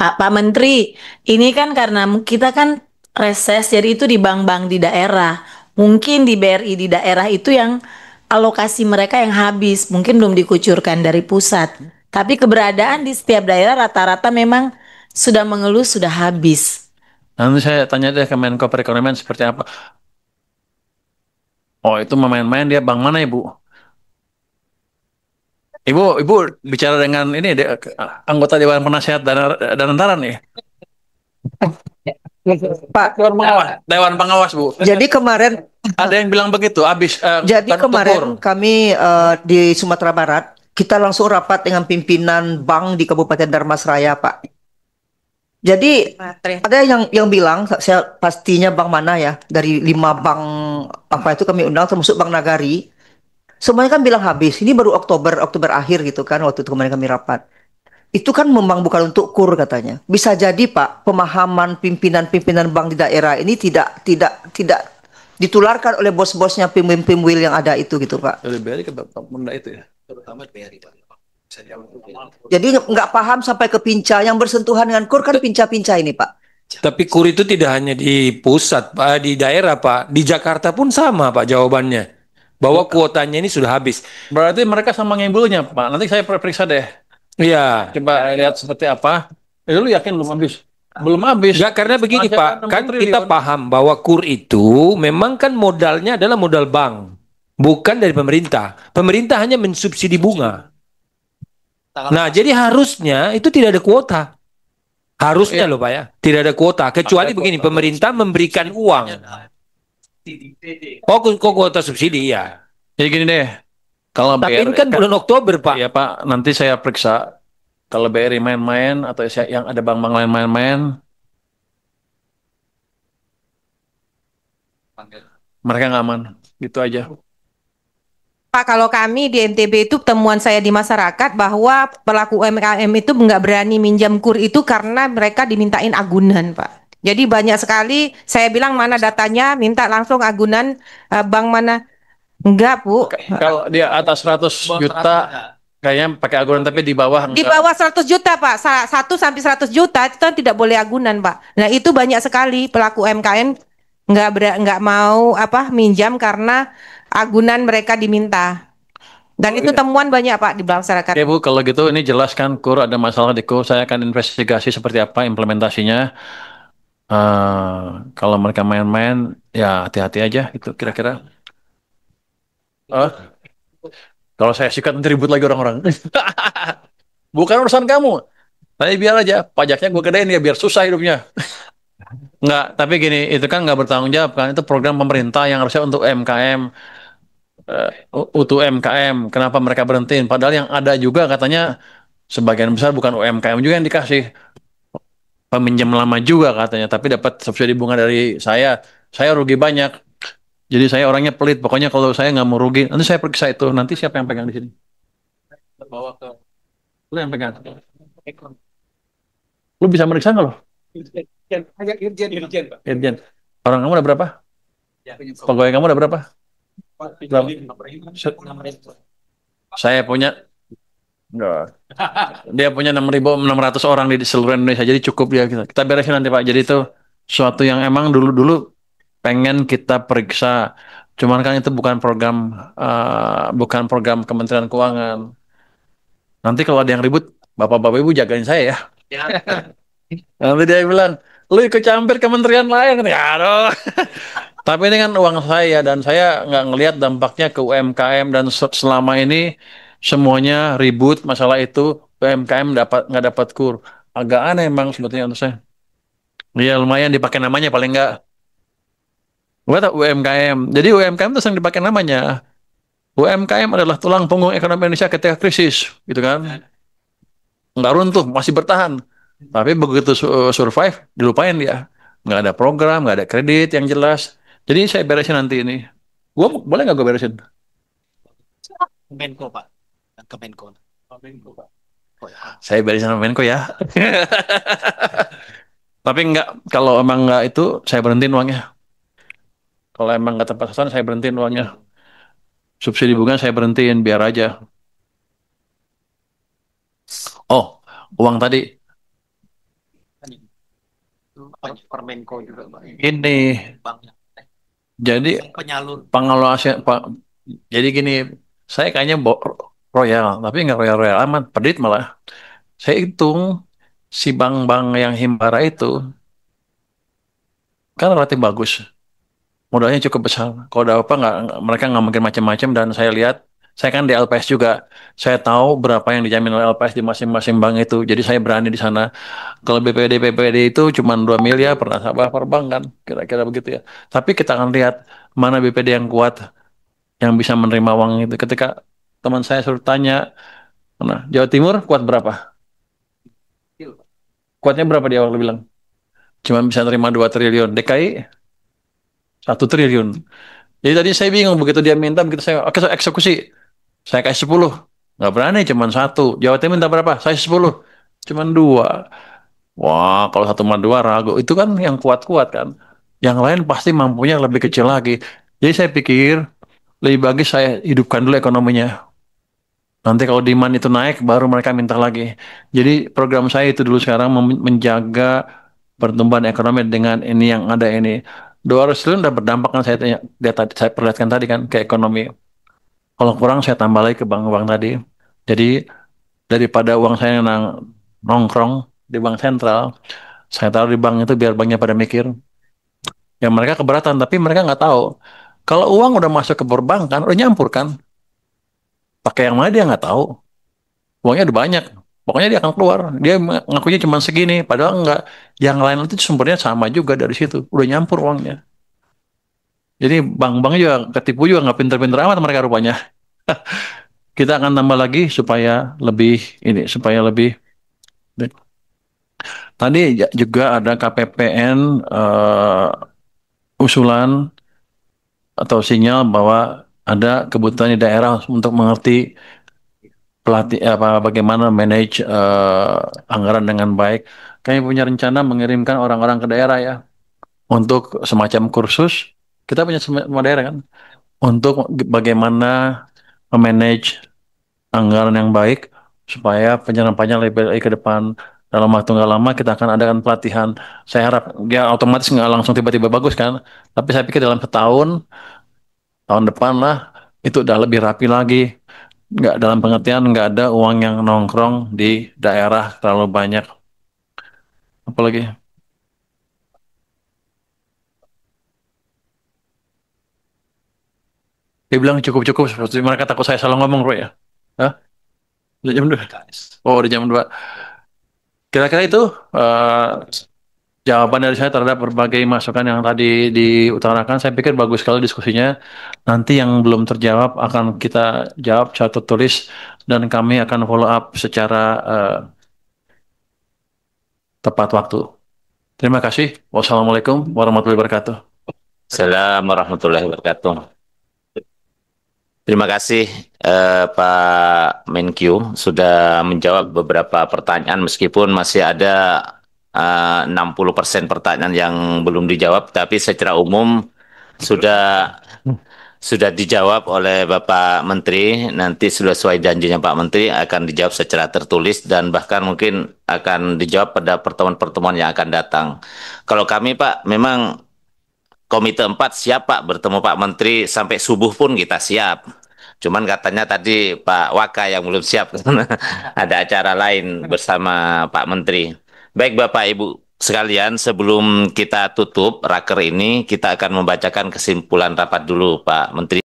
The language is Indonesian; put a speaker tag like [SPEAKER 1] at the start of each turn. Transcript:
[SPEAKER 1] Pak Menteri, ini kan karena kita kan reses, jadi itu di bank-bank di daerah. Mungkin di BRI di daerah itu yang alokasi mereka yang habis, mungkin belum dikucurkan dari pusat. Tapi keberadaan di setiap daerah rata-rata memang sudah mengeluh sudah habis.
[SPEAKER 2] Nanti saya tanya deh ke Menko Perekonomian seperti apa. Oh, itu main-main dia bank mana, Ibu? Ibu bicara dengan ini anggota Dewan Penasihat dan Antara nih.
[SPEAKER 3] Pak,
[SPEAKER 2] Dewan Pengawas, Bu.
[SPEAKER 3] jadi kemarin
[SPEAKER 2] Ada yang bilang begitu, habis
[SPEAKER 3] jadi
[SPEAKER 2] kan tukur.
[SPEAKER 3] kemarin kami di Sumatera Barat kita langsung rapat dengan pimpinan bank di Kabupaten Darmasraya, Pak. Jadi ada yang bilang saya pastinya bank mana ya dari 5 bank apa itu kami undang termasuk Bank Nagari. Semuanya kan bilang habis. Ini baru Oktober akhir gitu kan waktu itu kemarin kami rapat. Itu kan memang bukan untuk kur katanya. Bisa jadi Pak, pemahaman pimpinan-pimpinan bank di daerah ini tidak ditularkan oleh bos-bosnya pimwil yang ada itu gitu Pak.
[SPEAKER 2] Dari BRI ke benda itu ya.
[SPEAKER 3] Jadi nggak paham sampai ke pinca yang bersentuhan dengan kur kan pinca-pinca ini Pak.
[SPEAKER 4] Tapi KUR itu tidak hanya di pusat, Pak, di daerah, Pak. Di Jakarta pun sama, Pak, jawabannya. Bahwa kuotanya ini sudah habis.
[SPEAKER 2] Berarti mereka sama ngibulnya, Pak. Nanti saya periksa deh.
[SPEAKER 4] Iya.
[SPEAKER 2] Coba lihat seperti apa. Lu yakin belum habis? Belum habis.
[SPEAKER 4] Enggak, karena begini,
[SPEAKER 2] Masih
[SPEAKER 4] Pak.
[SPEAKER 2] ada 60
[SPEAKER 4] Kan kita
[SPEAKER 2] triliun.
[SPEAKER 4] paham bahwa KUR itu memang kan modalnya adalah modal bank. Bukan dari pemerintah. Pemerintah hanya mensubsidi bunga. Nah, jadi harusnya itu tidak ada kuota. Harusnya
[SPEAKER 2] Iya.
[SPEAKER 4] loh, Pak ya. Tidak ada kuota. Kecuali begini, pemerintah memberikan uang. Oh, kok kuota subsidi, ya.
[SPEAKER 2] Jadi gini deh. Kalau
[SPEAKER 4] Tapi ini
[SPEAKER 2] BRI,
[SPEAKER 4] kan bulan Oktober, Pak.
[SPEAKER 2] ya Pak, nanti saya periksa. Kalau BRI main-main atau yang ada bank-bank lain main-main, mereka nggak aman. Gitu aja.
[SPEAKER 5] Pak, kalau kami di NTB itu temuan saya di masyarakat bahwa pelaku UMKM itu nggak berani minjam kur itu karena mereka dimintain agunan, Pak. Jadi banyak sekali saya bilang mana datanya, minta langsung agunan bank mana. Enggak, Bu.
[SPEAKER 2] Kalau dia atas 100 juta, kayaknya pakai agunan, tapi di bawah
[SPEAKER 5] Di
[SPEAKER 2] enggak.
[SPEAKER 5] bawah 100 juta, Pak. 1 sampai 100 juta itu kan tidak boleh agunan, Pak. Nah, itu banyak sekali pelaku UMKM nggak mau apa minjam karena agunan mereka diminta. Dan itu temuan banyak, Pak, di masyarakat.
[SPEAKER 2] Oke Bu, kalau gitu ini jelas kan KUR ada masalah di KUR. Saya akan investigasi seperti apa implementasinya. Kalau mereka main-main, ya hati-hati aja gitu kira-kira. Eh, kalau saya sikat nanti ribut lagi orang-orang. Bukan urusan kamu. Tapi biar aja, pajaknya gue gedein ya biar susah hidupnya. Nggak, tapi gini, itu kan nggak bertanggung jawab kan. Itu program pemerintah yang harusnya untuk MKM, untuk MKM. Kenapa mereka berhentiin? Padahal yang ada juga katanya sebagian besar bukan UMKM juga yang dikasih. Peminjam lama juga katanya, tapi dapat subsidi bunga dari saya. Saya rugi banyak. Jadi saya orangnya pelit. Pokoknya kalau saya nggak mau rugi, nanti saya periksa itu. Nanti siapa yang pegang di sini? Bawa ke. Lu yang pegang. Lu bisa meriksa nggak lo? Irjen. Orang kamu ada berapa? Pegawai kamu ada berapa? Berapa? Saya punya. Enggak. Dia punya 6.600 orang di seluruh Indonesia. Jadi cukup dia kita beresin nanti Pak. Jadi itu suatu yang emang dulu-dulu pengen kita periksa. Cuman kan itu bukan program Kementerian Keuangan. Nanti kalau ada yang ribut, Bapak-bapak Ibu jagain saya ya. Nanti dia bilang, lu ikut campur kementerian lain. Ya, aduh. Tapi ini kan uang saya dan saya nggak ngelihat dampaknya ke UMKM dan selama ini semuanya ribut masalah itu UMKM nggak dapat kur. Agak aneh emang sebetulnya untuk saya. Iya lumayan dipakai namanya paling nggak. Gue tak UMKM. Jadi UMKM itu sering dipakai namanya. UMKM adalah tulang punggung ekonomi Indonesia ketika krisis, gitu kan? Nggak runtuh, masih bertahan. Tapi begitu survive, dilupain dia. Nggak ada program, nggak ada kredit yang jelas. Jadi saya beresin nanti ini. Gua boleh nggak gue beresin?
[SPEAKER 6] Menko Pak, ke Menko.
[SPEAKER 2] Saya beresin sama Menko ya. Tapi nggak, kalau emang nggak itu, saya berhentiin uangnya. Kalau emang nggak tepat sasaran, saya berhentiin uangnya. Subsidi bunga saya berhentiin, biar aja. Oh, uang tadi. Ini jadi pengelola jadi gini, saya kayaknya royal, tapi nggak royal amat, pedit malah. Saya hitung si bank-bank yang Himbara itu kan relatif bagus, modalnya cukup besar. Kalau ada apa mereka nggak mungkin macam-macam. Dan saya lihat, saya kan di LPS juga, saya tahu berapa yang dijamin oleh LPS di masing-masing bank itu. Jadi saya berani di sana. Kalau BPD itu cuma 2 miliar per nasabah per bank kan, kira-kira begitu ya. Tapi kita akan lihat mana BPD yang kuat, yang bisa menerima uang itu. Ketika teman saya suruh tanya, nah, Jawa Timur kuat berapa? Kuatnya berapa dia waktu bilang? Cuma bisa terima 2 triliun. DKI 1 triliun. Jadi tadi saya bingung, begitu dia minta, begitu saya, oke saya eksekusi. Saya kasih 10. Nggak berani, cuma 1. Jawa Timur minta berapa? Saya 10. Cuma 2. Wah, kalau 1 sama 2 ragu. Itu kan yang kuat-kuat kan. Yang lain pasti mampunya lebih kecil lagi. Jadi saya pikir, lebih bagus saya hidupkan dulu ekonominya. Nanti kalau demand itu naik, baru mereka minta lagi. Jadi program saya itu dulu sekarang menjaga pertumbuhan ekonomi dengan ini yang ada ini. 200 triliun udah berdampak kan, saya perlihatkan tadi kan ke ekonomi. Kalau kurang saya tambah lagi ke bank-bank tadi. Jadi daripada uang saya yang nongkrong di bank sentral, saya taruh di bank itu biar banknya pada mikir. Ya mereka keberatan, tapi mereka nggak tahu. Kalau uang udah masuk ke perbankan, udah nyampur kan. Pakai yang mana dia nggak tahu. Uangnya udah banyak. Pokoknya dia akan keluar. Dia ngakunya cuma segini, padahal enggak. Yang lain itu sumbernya sama juga dari situ. Udah nyampur uangnya. Jadi bank-bank juga ketipu juga, nggak pinter-pinter amat mereka rupanya. Kita akan tambah lagi supaya lebih. Tadi juga ada KPPN usulan atau sinyal bahwa ada kebutuhan di daerah untuk mengerti bagaimana manage anggaran dengan baik. Kami punya rencana mengirimkan orang-orang ke daerah ya untuk semacam kursus. Kita punya semua daerah kan untuk bagaimana memanage anggaran yang baik supaya penyerapannya lebih baik ke depan. Dalam waktu nggak lama kita akan adakan pelatihan. Saya harap dia otomatis nggak langsung tiba-tiba bagus kan. Tapi saya pikir dalam setahun, tahun depan lah, itu udah lebih rapi lagi. Nggak, dalam pengertian nggak ada uang yang nongkrong di daerah terlalu banyak. Apalagi dia bilang cukup-cukup, seperti mereka takut saya salah ngomong, Bro ya. Hah? Udah jam 2. Oh, udah jam 2. Kira-kira itu jawaban dari saya terhadap berbagai masukan yang tadi diutarakan. Saya pikir bagus sekali diskusinya. Nanti yang belum terjawab akan kita jawab secara tertulis dan kami akan follow up secara tepat waktu. Terima kasih. Wassalamualaikum warahmatullahi wabarakatuh.
[SPEAKER 6] Assalamualaikum warahmatullahi wabarakatuh. Terima kasih Pak Menkyu sudah menjawab beberapa pertanyaan meskipun masih ada 60% pertanyaan yang belum dijawab, tapi secara umum sudah dijawab oleh Bapak Menteri. Nanti sudah sesuai janjinya Pak Menteri akan dijawab secara tertulis dan bahkan mungkin akan dijawab pada pertemuan-pertemuan yang akan datang. Kalau kami Pak, memang Komite 4 siap Pak bertemu Pak Menteri sampai subuh pun kita siap. Cuman katanya tadi Pak Waka yang belum siap karena ada acara lain bersama Pak Menteri. Baik Bapak Ibu sekalian, sebelum kita tutup raker ini, kita akan membacakan kesimpulan rapat dulu Pak Menteri.